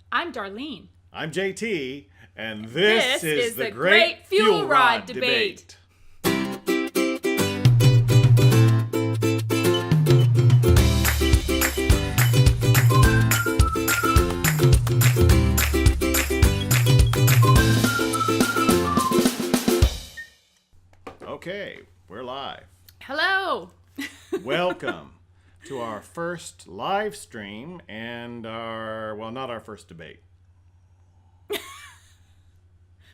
I'm Darlene. I'm JT, and this is the Great Fuel Rod Debate. Okay, we're live. Hello. Welcome to our first live stream and not our first debate.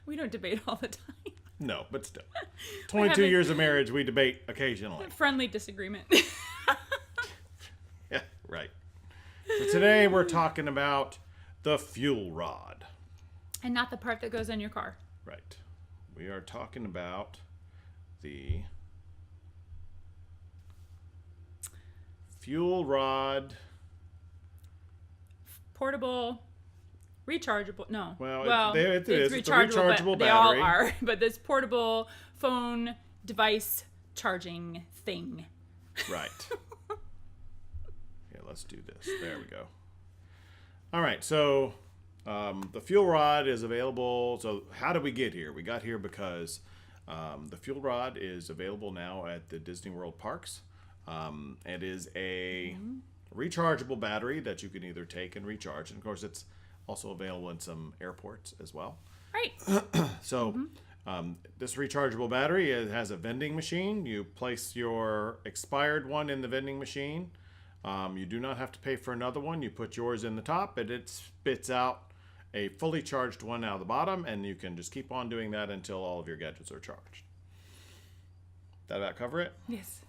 We don't debate all the time. No, but still. 22 years of marriage, we debate occasionally. Friendly disagreement. Yeah, right. So today we're talking about the fuel rod. And not the part that goes in your car. Right. We are talking about the fuel rod. Portable, rechargeable. No. Well, it is. Rechargeable, it's a rechargeable but battery. They all are. But this portable phone device charging thing. Right. Yeah, let's do this. There we go. All right. So the fuel rod is available. So how did we get here? We got here because the fuel rod is available now at the Disney World parks. It is a rechargeable battery that you can either take and recharge. And of course, it's also available in some airports as well. Right. So this rechargeable battery, it has a vending machine. You place your expired one in the vending machine. You do not have to pay for another one. You put yours in the top and it spits out a fully charged one out of the bottom, and you can just keep on doing that until all of your gadgets are charged. Did that cover it? Yes.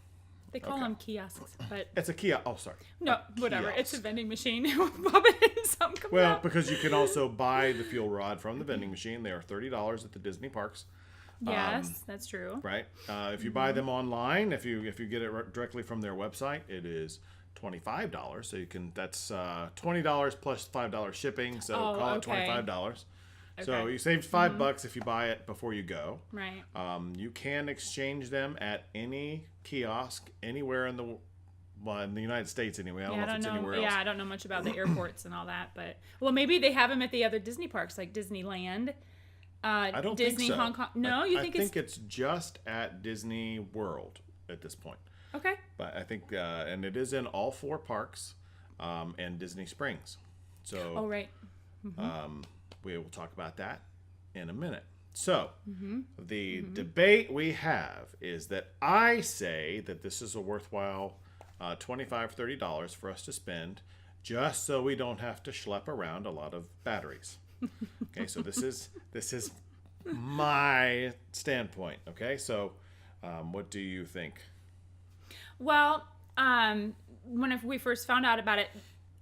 They call them kiosks, but It's a kiosk. Oh, sorry. no, whatever. Kiosk. It's a vending machine. Pop it in, something comes Well, out. because you can also buy the fuel rod from the vending machine. They are $30 at the Disney parks. Yes, that's true. Right. If you buy them online, if you get it directly from their website, it is $25. So you can that's $20 plus $5 shipping. So call it $25. So Okay. you saved $5 if you buy it before you go. Right. You can exchange them at any kiosk anywhere in the United States anyway. I don't know if it's anywhere else. Yeah, I don't know much about the airports and all that, but maybe they have them at the other Disney parks, like Disneyland. I don't Disney, think so. Hong Kong. No, you think I think it's just at Disney World at this point. Okay. But I think, and it is in all four parks and Disney Springs. So, Oh, right. we will talk about that in a minute. So, the debate we have is that I say that this is a worthwhile $25, $30 for us to spend just so we don't have to schlep around a lot of batteries. Okay, so this is my standpoint. Okay, so what do you think? Well, when we first found out about it,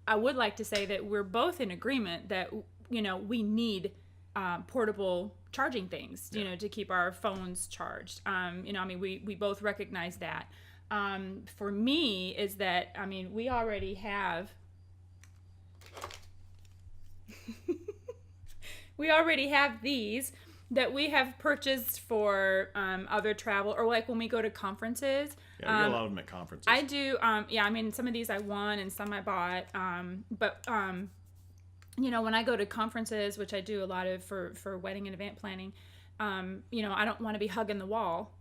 I would like to say that we're both in agreement that, we need portable charging things, to keep our phones charged. We both recognize that. For me is that, we already have these that we have purchased for other travel, or like when we go to conferences. Yeah, we get a lot of them at conferences. I do. Some of these I won and some I bought. When I go to conferences, which I do a lot of for wedding and event planning, I don't want to be hugging the wall,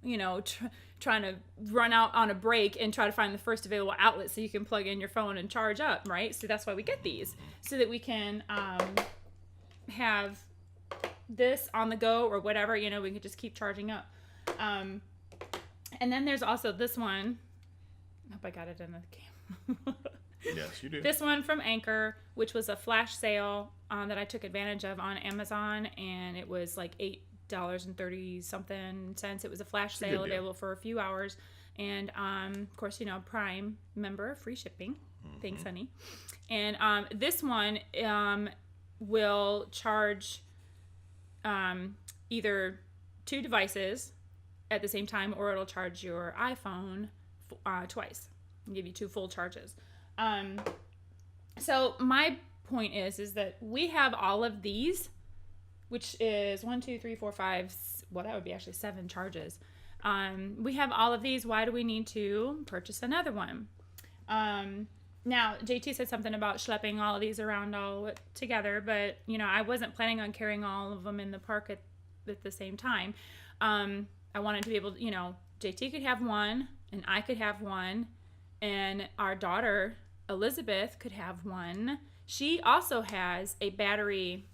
trying to run out on a break and try to find the first available outlet so you can plug in your phone and charge up, right? So that's why we get these, so that we can have this on the go or whatever, we can just keep charging up. And then there's also this one. I hope I got it in the camera. Yes, you do. This one from Anchor, which was a flash sale that I took advantage of on Amazon, and it was like $8.30 something cents. It was a flash sale available for a few hours, and of course, Prime member, free shipping. Thanks, honey. And this one will charge either two devices at the same time, or it'll charge your iPhone twice and give you two full charges. So my point is that we have all of these, which is 1, 2, 3, 4, 5. Well, that would be actually 7 charges. We have all of these. Why do we need to purchase another one? Now, JT said something about schlepping all of these around all together, but, I wasn't planning on carrying all of them in the park at the same time. I wanted to be able to, JT could have one, and I could have one, and our daughter, Elizabeth, could have one. She also has a battery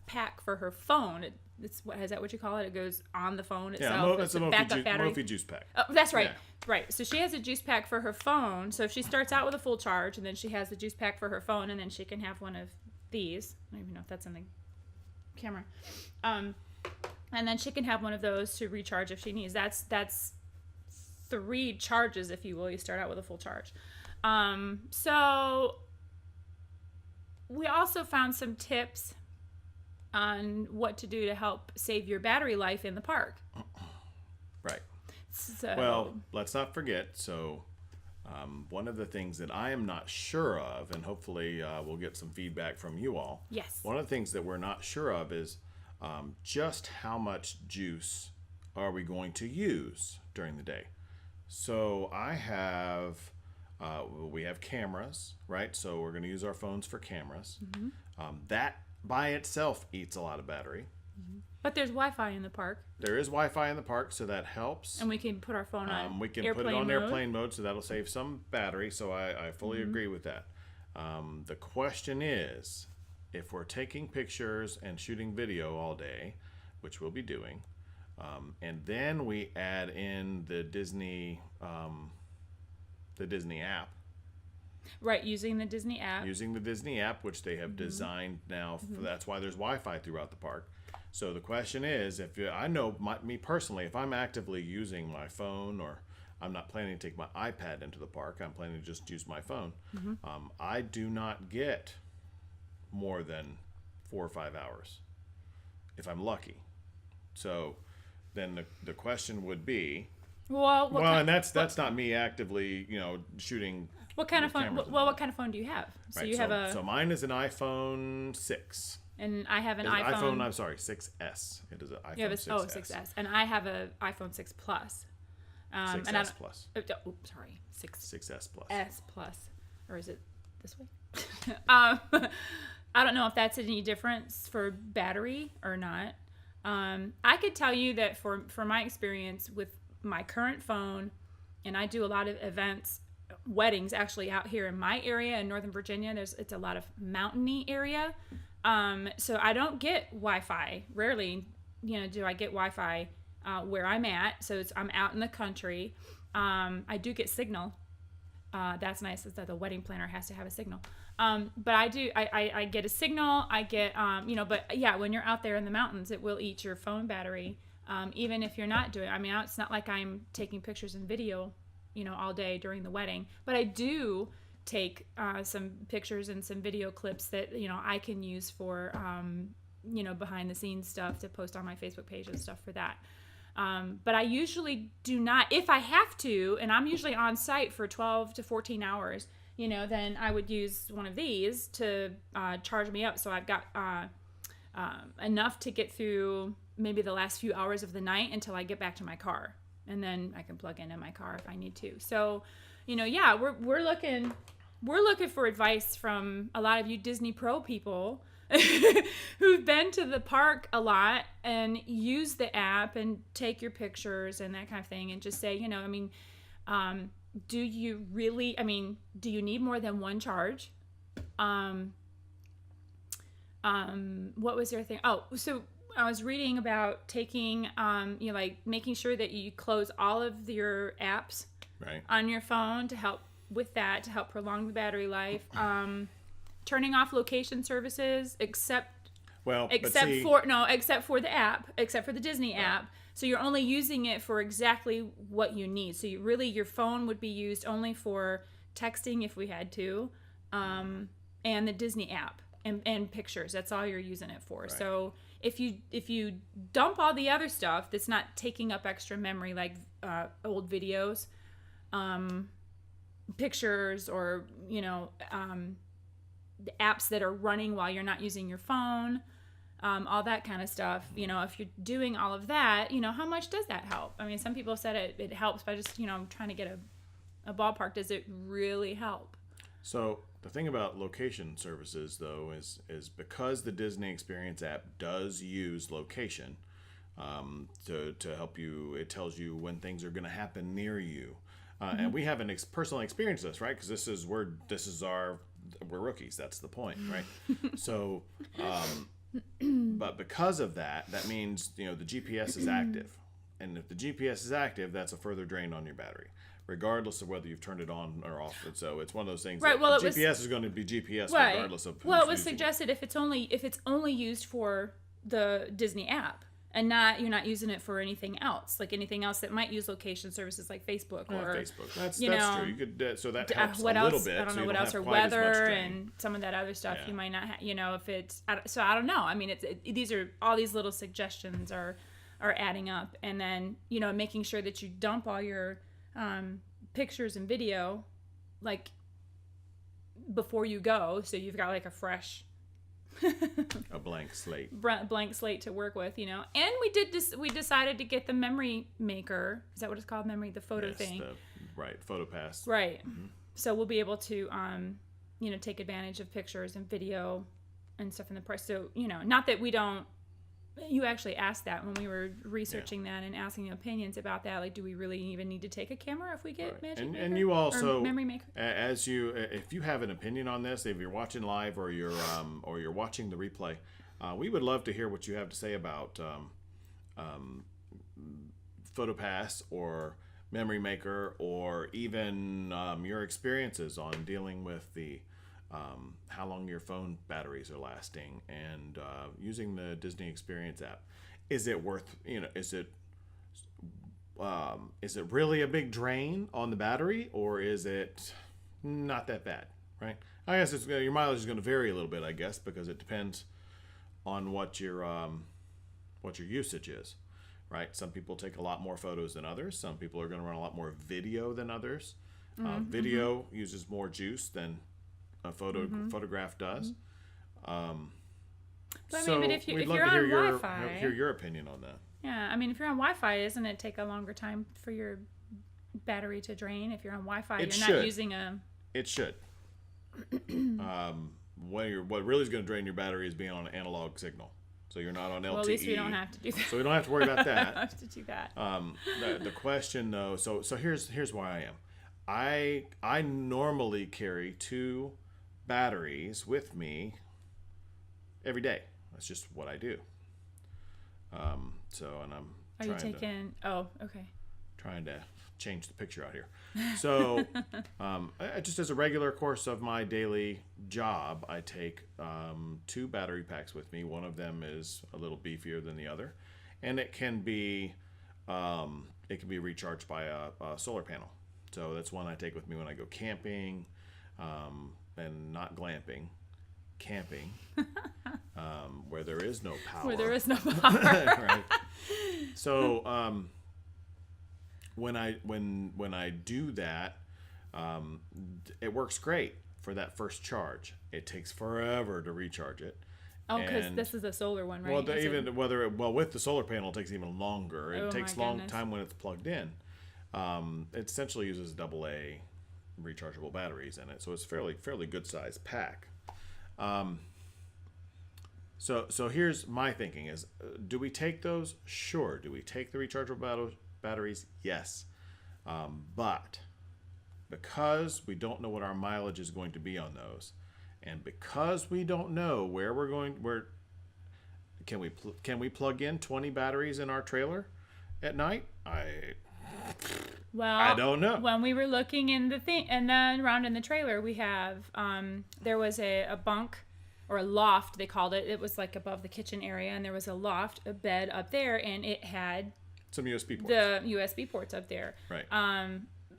pack for her phone. Is that what you call it? It goes on the phone itself. Yeah, it's a Mophie juice pack. Oh, that's right. Yeah. Right. So she has a juice pack for her phone. So if she starts out with a full charge, and then she has the juice pack for her phone, and then she can have one of these. I don't even know if that's in the camera. And then she can have one of those to recharge if she needs. That's 3 charges, if you will. You start out with a full charge. So we also found some tips on what to do to help save your battery life in the park. Right. So, well, let's not forget. So, one of the things that I am not sure of, and hopefully we'll get some feedback from you all. Yes. One of the things that we're not sure of is just how much juice are we going to use during the day. So we have cameras, right? So we're going to use our phones for cameras. That by itself eats a lot of battery. But there's Wi-Fi in the park. There is Wi-Fi in the park, so that helps. And we can put our phone on we can airplane put it on mode. airplane mode, so that'll save some battery. So I fully agree with that. The question is, if we're taking pictures and shooting video all day, which we'll be doing, and then we add in the Disney app. Right, using the Disney app. Using the Disney app, which they have designed now. That's why there's Wi-Fi throughout the park. So the question is, I know me personally, if I'm actively using my phone, or I'm not planning to take my iPad into the park, I'm planning to just use my phone, I do not get more than 4 or 5 hours if I'm lucky. So then the question would be, and that's not me actively, shooting. What kind of phone? What kind of phone do you have? So right, you have so mine is an iPhone 6. And I have an iPhone. I'm sorry, 6S. It is an iPhone 6S. 6S, and I have an iPhone 6 Plus. 6S Plus. Sorry, 6S Plus. S Plus, or is it this way? I don't know if that's any difference for battery or not. I could tell you that for my experience with my current phone, and I do a lot of events, weddings actually out here in my area in Northern Virginia. It's a lot of mountainy area. So I don't get Wi-Fi. Rarely, do I get Wi-Fi where I'm at. So I'm out in the country. I do get signal. That's nice. Is that the wedding planner has to have a signal. But I get a signal. I get, but yeah, when you're out there in the mountains, it will eat your phone battery. Even if you're not doing, it's not like I'm taking pictures and video, all day during the wedding, but I do take some pictures and some video clips that I can use for behind the scenes stuff to post on my Facebook page and stuff for that. But I usually do not, if I have to, and I'm usually on site for 12 to 14 hours, then I would use one of these to charge me up. So I've got enough to get through maybe the last few hours of the night until I get back to my car, and then I can plug into my car if I need to. So, yeah, we're looking for advice from a lot of you Disney Pro people who've been to the park a lot and use the app and take your pictures and that kind of thing, and just say, do you really, do you need more than one charge? What was their thing? Oh, so I was reading about taking, making sure that you close all of your apps on your phone to help with that, to help prolong the battery life. Turning off location services except for the app, except for the Disney app. So you're only using it for exactly what you need. So your phone would be used only for texting if we had to, and the Disney app and pictures. That's all you're using it for. Right. So if you dump all the other stuff that's not taking up extra memory, like old videos, pictures, or the apps that are running while you're not using your phone, all that kind of stuff, if you're doing all of that, how much does that help? Some people said it helps by just trying to get a ballpark. Does it really help? So the thing about location services, though, is because the Disney Experience app does use location to help you. It tells you when things are going to happen near you, and we haven't personally experienced this, right? Because we're rookies. That's the point, right? So, but because of that, that means the GPS is active, and if the GPS is active, that's a further drain on your battery, regardless of whether you've turned it on or off. And so it's one of those things. Right. Well, GPS is going to be GPS right. regardless of. Well, it was suggested if it's only used for the Disney app. And you're not using it for anything else, like anything else that might use location services like Facebook or Facebook. That's true. You could so that helps what a else? little bit. I don't know so what else, or weather and some of that other stuff. You might not, if it's. So I don't know. I mean, these are all these little suggestions are adding up, and then making sure that you dump all your pictures and video like before you go, so you've got like a fresh. A blank slate To work with, and we decided to get the memory maker. Is that what it's called? The photo thing. Right, photo pass. Right. Mm-hmm. So we'll be able to take advantage of pictures and video and stuff in the price. So not that we don't. You actually asked that when we were researching that and asking opinions about that. Like, do we really even need to take a camera if we get Magic Maker? And you also, Memory Maker? If you have an opinion on this, if you're watching live or you're watching the replay, we would love to hear what you have to say about PhotoPass or Memory Maker, or even your experiences on dealing with the how long your phone batteries are lasting, and using the Disney Experience app. Is it worth, is it really a big drain on the battery, or is it not that bad, right? I guess your mileage is going to vary a little bit, I guess, because it depends on what your usage is, right? Some people take a lot more photos than others. Some people are going to run a lot more video than others. Video uses more juice than a photograph does. But if you're on Wi-Fi, hear your opinion on that. Yeah, if you're on Wi-Fi, doesn't it take a longer time for your battery to drain? If you're on Wi-Fi, not using a. It should. What really is going to drain your battery is being on an analog signal. So you're not on LTE. Well, at least we don't have to do that. So we don't have to worry about that. Don't have to do that. The question though, so here's where I am. I normally carry 2 batteries with me every day. That's just what I do. And I'm trying to change the picture out here. So just as a regular course of my daily job, I take 2 battery packs with me. One of them is a little beefier than the other, and it can be recharged by a solar panel. So that's one I take with me when I go camping, and not glamping, camping, where there is no power. Where there is no power. Right. So when I do that, it works great for that first charge. It takes forever to recharge it. Oh, because this is a solar one, right? Well, with the solar panel, it takes even longer. It takes a long time when it's plugged in. It essentially uses AA rechargeable batteries in it, so it's fairly good sized pack. So here's my thinking: is do we take those? Sure. Do we take the rechargeable batteries? Yes. But because we don't know what our mileage is going to be on those, and because we don't know where can we plug in 20 batteries in our trailer at night? I don't know. When we were looking in the thing and then around in the trailer, we have there was a bunk or a loft, they called it. It was like above the kitchen area, and there was a bed up there, and it had some USB ports. The USB ports up there. Right.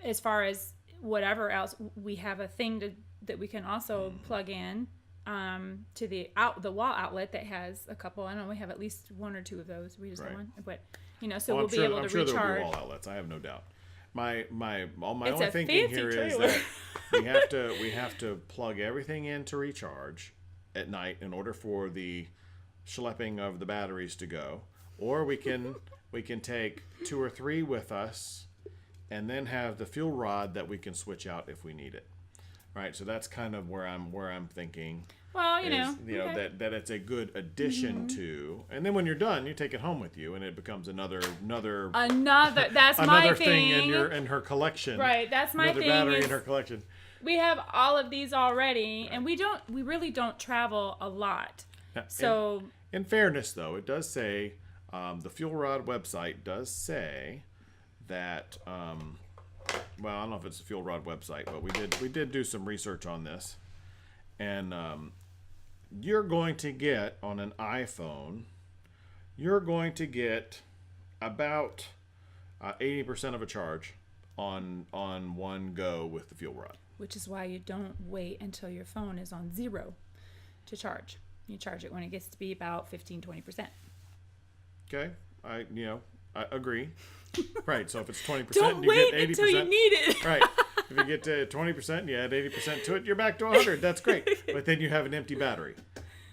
As far as whatever else, we have a thing that we can also plug in to the wall outlet that has a couple. I don't know, we have at least 1 or 2 of those. We just have one, but so we'll be able to recharge. There will be wall outlets. I have no doubt. My only thinking here is that we have to plug everything in to recharge at night in order for the schlepping of the batteries to go, or we can take 2 or 3 with us, and then have the fuel rod that we can switch out if we need it. right? So that's kind of where I'm thinking. Well, Is, that it's a good addition to, and then when you're done, you take it home with you, and it becomes another. That's another my thing thing. in her collection. Right, that's my another thing. Battery in her collection. We have all of these already, and we really don't travel a lot. So, in fairness, though, it does say the Fuel Rod website does say that. Well, I don't know if it's the Fuel Rod website, but we did do some research on this, and you're going to get on an iPhone, you're going to get about 80% of a charge on one go with the fuel rod. Which is why you don't wait until your phone is on 0 to charge. You charge it when it gets to be about 15-20%. Okay, I agree. Right, so if it's 20%, don't you wait get 80%. until you need it. Right. If you get to 20%, you add 80% to it, you're back to 100. That's great. But then you have an empty battery.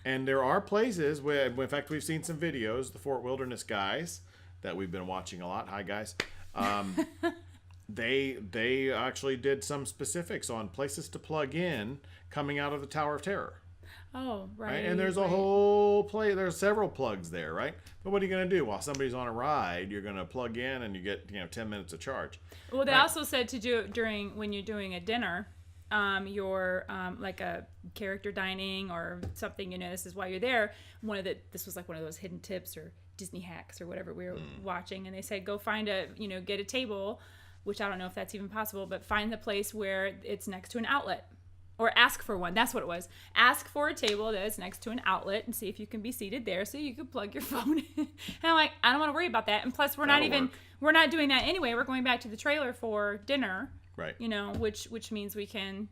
And there are places where, in fact, we've seen some videos, the Fort Wilderness guys that we've been watching a lot. Hi, guys. They actually did some specifics on places to plug in coming out of the Tower of Terror. Oh, right. And there's a whole there's several plugs there, right? But what are you going to do? While somebody's on a ride, you're going to plug in and you get 10 minutes of charge. Well, they also said to do it when you're doing a dinner, your like a character dining or something. This is why you're there. This was like one of those hidden tips or Disney hacks or whatever we were watching, and they said go find get a table, which I don't know if that's even possible, but find the place where it's next to an outlet. Or ask for one. That's what it was. Ask for a table that is next to an outlet and see if you can be seated there so you can plug your phone in. And I'm like, I don't want to worry about that. And plus, we're not doing that anyway. We're going back to the trailer for dinner. Right. Which means we can,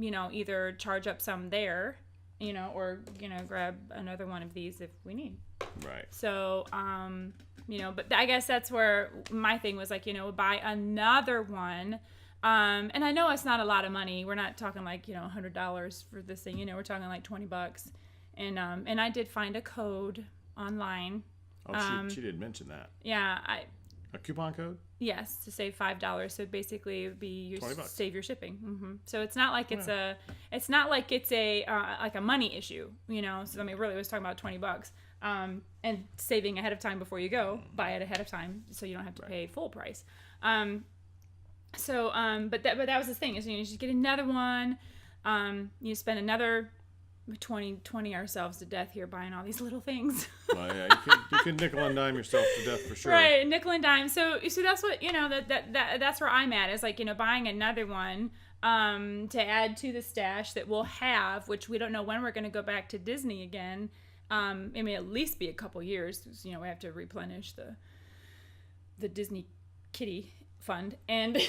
either charge up some there, or, grab another one of these if we need. Right. So, but I guess that's where my thing was like, buy another one. And I know it's not a lot of money. We're not talking like, $100 for this thing, we're talking like $20. And I did find a code online. Oh, she did mention that. Yeah. A coupon code? Yes, to save $5. So basically it would be save your shipping. Mm-hmm. So it's not like it's like a money issue, So really it was talking about $20. And saving ahead of time before you go, buy it ahead of time so you don't have to pay full price. So, but that was the thing is, you just get another one, you spend another 20 ourselves to death here buying all these little things. Well, yeah, you can nickel and dime yourself to death for sure. Right, nickel and dime. So that's what, that's where I'm at is like, buying another one, to add to the stash that we'll have, which we don't know when we're going to go back to Disney again. It may at least be a couple years, we have to replenish the Disney kitty fund. And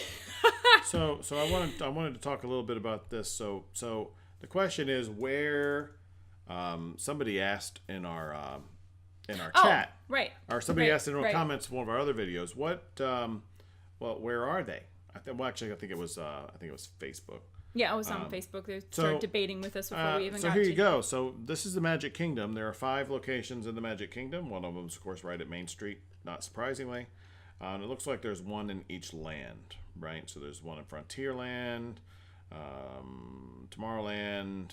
so I wanted to talk a little bit about this. So the question is where somebody asked in our chat, right, or somebody asked in the comments of one of our other videos, where are they? I think it was Facebook. Yeah, I was on Facebook. They started debating with us before we even got to. So here you go. So this is the Magic Kingdom. There are 5 locations in the Magic Kingdom. One of them is, of course, right at Main Street, not surprisingly. And it looks like there's one in each land, right? So there's one in Frontierland, Tomorrowland.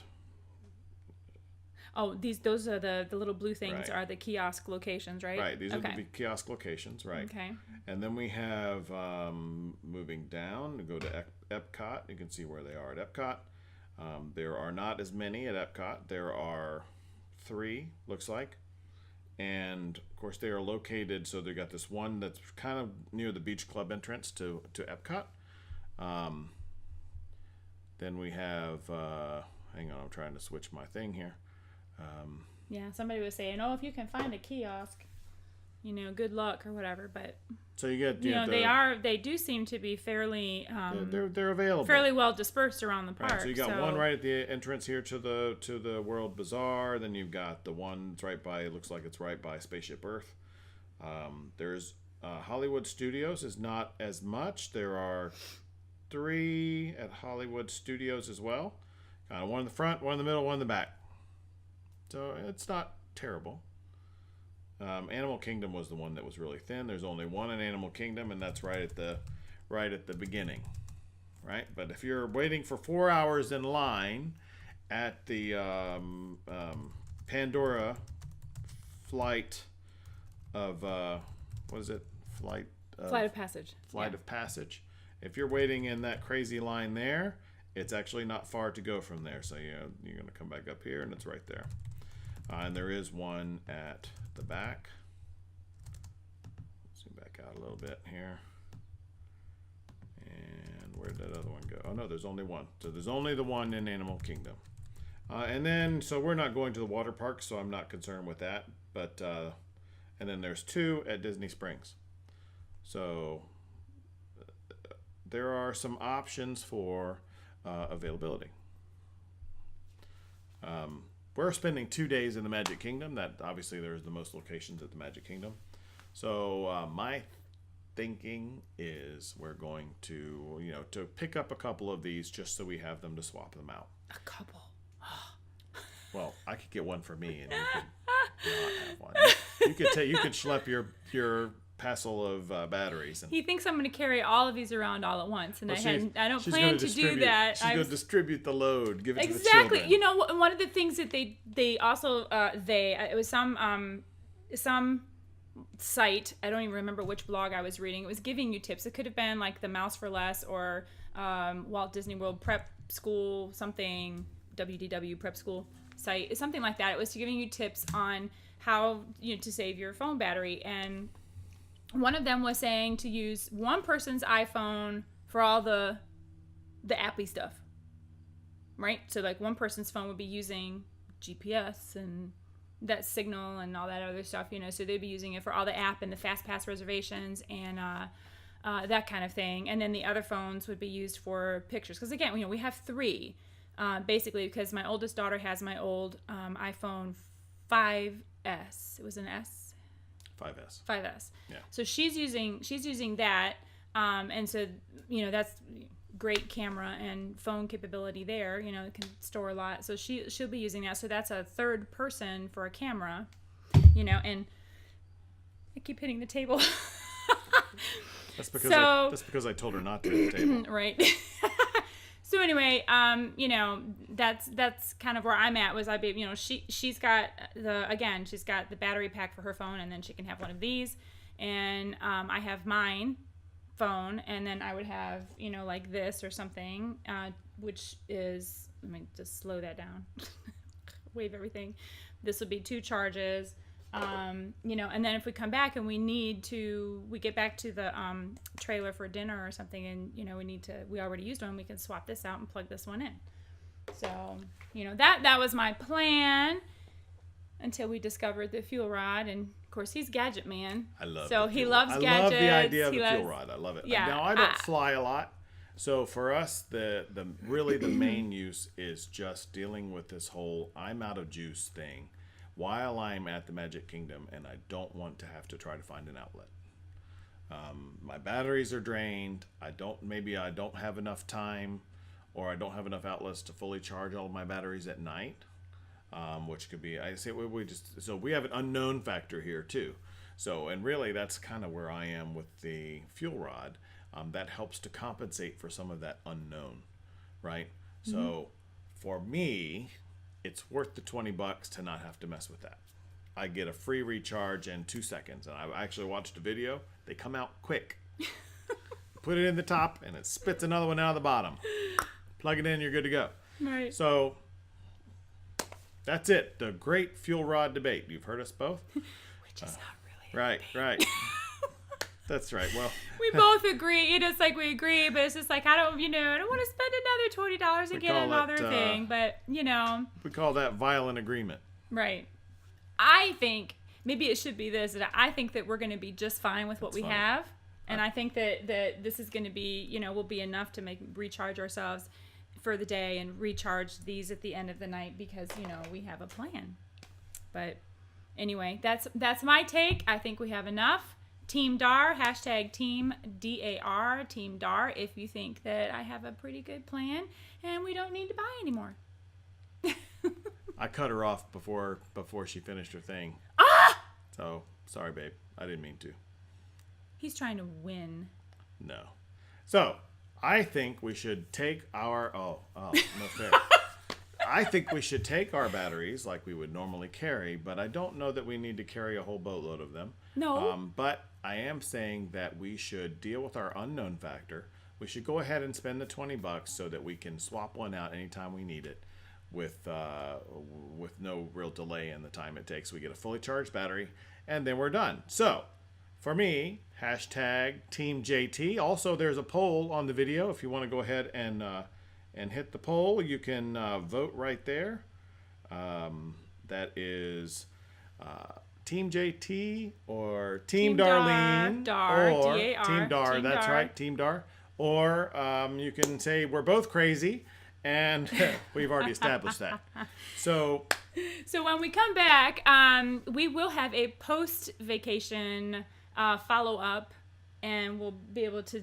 Oh, those are the little blue things are the kiosk locations, right? Right, these are the kiosk locations, right? Okay. And then we have, moving down, to go to Epcot. You can see where they are at Epcot. There are not as many at Epcot. There are 3, looks like. And of course they are located, so they got this one that's kind of near the beach club entrance to Epcot. Then we have hang on, I'm trying to switch my thing here. Somebody was saying, if you can find a kiosk, good luck or whatever. But so you get they do seem to be fairly they're available, fairly well dispersed around the park. Right, so you got one right at the entrance here to the World Bazaar. Then you've got the one that's right by, it looks like it's right by Spaceship Earth. There's Hollywood Studios is not as much. There are 3 at Hollywood Studios as well. One in the front, one in the middle, one in the back. So it's not terrible. Animal Kingdom was the one that was really thin. There's only one in Animal Kingdom, and that's right at the beginning. right? But if you're waiting for 4 hours in line at the Pandora flight of what is it? Flight of Passage. Flight of Passage. If you're waiting in that crazy line there, it's actually not far to go from there. So you're going to come back up here, and it's right there. And there is one at the back. Zoom back out a little bit here. And where did that other one go? Oh no, there's only one. So there's only the one in Animal Kingdom. And then, so we're not going to the water park, so I'm not concerned with that. But and then there's 2 at Disney Springs. So there are some options for availability. We're spending 2 days in the Magic Kingdom. That obviously there's the most locations at the Magic Kingdom. So my thinking is we're going to, to pick up a couple of these just so we have them to swap them out. A couple. Well, I could get one for me, and you could not have one. You could schlep your passel of batteries. And he thinks I'm going to carry all of these around all at once, and I don't plan to do that. She's going to distribute the load, give it to the exactly. children. One of the things that they also it was some site, I don't even remember which blog I was reading. It was giving you tips. It could have been like the Mouse for Less or Walt Disney World Prep School, something, WDW Prep School site, something like that. It was giving you tips on how to save your phone battery, and one of them was saying to use one person's iPhone for all the appy stuff, right? So like one person's phone would be using GPS and that signal and all that other stuff, so they'd be using it for all the app and the fast pass reservations and that kind of thing. And then the other phones would be used for pictures, because again, we have 3 basically, because my oldest daughter has my old iPhone 5S. It was an S. 5S. Yeah. So she's using that, and so that's great camera and phone capability there. It can store a lot. So she'll be using that. So that's a third person for a camera, and I keep hitting the table. That's because I told her not to hit the table. Right. So anyway, that's kind of where I'm at. She's got the battery pack for her phone, and then she can have one of these, and I have mine phone, and then I would have like this or something, which is, let me just slow that down, wave everything. This would be 2 charges. And then if we come back and we get back to the trailer for dinner or something, and we already used one, we can swap this out and plug this one in. So that was my plan until we discovered the fuel rod, and of course he's gadget man. I love. So he loves gadgets. I love the idea of the fuel rod. I love it. Yeah. Now I don't fly a lot, so for us the main use is just dealing with this whole I'm out of juice thing while I'm at the Magic Kingdom, and I don't want to have to try to find an outlet. My batteries are drained. I don't have enough time, or I don't have enough outlets to fully charge all of my batteries at night, which could be, so we have an unknown factor here too. So, and really that's kind of where I am with the fuel rod. That helps to compensate for some of that unknown, right? Mm-hmm. So for me, it's worth the $20 to not have to mess with that. I get a free recharge in 2 seconds, and I actually watched a video. They come out quick. Put it in the top, and it spits another one out of the bottom. Plug it in, you're good to go. Right. So that's it. The great fuel rod debate. You've heard us both. Which is not really. Right. That's right. Well, we both agree. It's like we agree, but it's just like I don't want to spend another $20 and get another thing. But we call that violent agreement. Right. I think maybe it should be this. That I think that we're going to be just fine with what we have, and I think that this is going to be will be enough to recharge ourselves for the day and recharge these at the end of the night because we have a plan. But anyway, that's my take. I think we have enough. Team DAR, hashtag Team DAR, Team DAR, if you think that I have a pretty good plan and we don't need to buy anymore. I cut her off before she finished her thing. Ah! So, sorry, babe. I didn't mean to. He's trying to win. No. So, I think we should take our no fair. I think we should take our batteries like we would normally carry, but I don't know that we need to carry a whole boatload of them. No. But I am saying that we should deal with our unknown factor. We should go ahead and spend the $20 so that we can swap one out anytime we need it, with no real delay in the time it takes. We get a fully charged battery, and then we're done. So, for me, hashtag Team JT. Also, there's a poll on the video. If you want to go ahead and hit the poll, you can vote right there. That is Team JT or Team Darlene or D-A-R. Team Dar. Team That's Dar. right, Team Dar. Or you can say we're both crazy, and we've already established that. So when we come back, we will have a post-vacation follow-up, and we'll be able to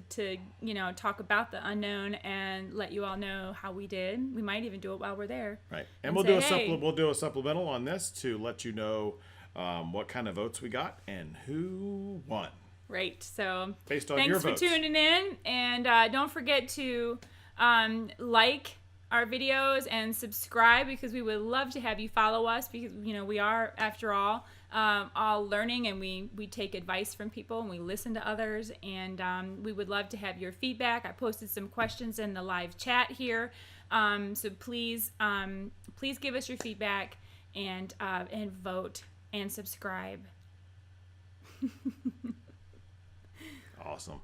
talk about the unknown and let you all know how we did. We might even do it while we're there. Right, and we'll do a supplemental on this to let you know what kind of votes we got and who won. Right. So based on your votes. Thanks for tuning in, and don't forget to like our videos and subscribe, because we would love to have you follow us, because we are, after all learning, and we take advice from people and we listen to others, and we would love to have your feedback. I posted some questions in the live chat here, so please give us your feedback and vote and subscribe. Awesome.